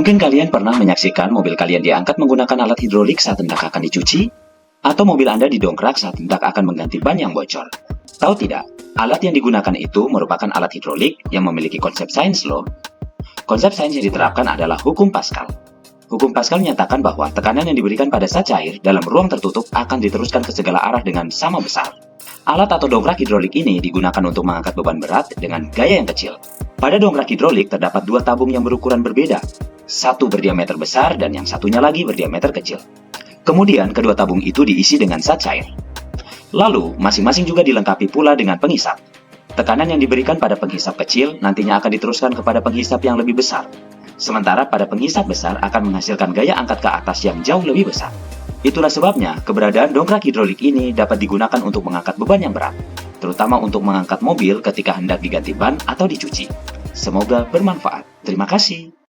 Mungkin kalian pernah menyaksikan mobil kalian diangkat menggunakan alat hidrolik saat hendak akan dicuci, atau mobil Anda didongkrak saat hendak akan mengganti ban yang bocor. Tahu tidak, alat yang digunakan itu merupakan alat hidrolik yang memiliki konsep sains loh. Konsep sains yang diterapkan adalah hukum Pascal. Hukum Pascal menyatakan bahwa tekanan yang diberikan pada zat cair dalam ruang tertutup akan diteruskan ke segala arah dengan sama besar. Alat atau dongkrak hidrolik ini digunakan untuk mengangkat beban berat dengan gaya yang kecil. Pada dongkrak hidrolik terdapat dua tabung yang berukuran berbeda. Satu berdiameter besar dan yang satunya lagi berdiameter kecil. Kemudian kedua tabung itu diisi dengan zat cair. Lalu masing-masing juga dilengkapi pula dengan penghisap. Tekanan yang diberikan pada penghisap kecil nantinya akan diteruskan kepada penghisap yang lebih besar. Sementara pada penghisap besar akan menghasilkan gaya angkat ke atas yang jauh lebih besar. Itulah sebabnya keberadaan dongkrak hidrolik ini dapat digunakan untuk mengangkat beban yang berat, terutama untuk mengangkat mobil ketika hendak diganti ban atau dicuci. Semoga bermanfaat. Terima kasih.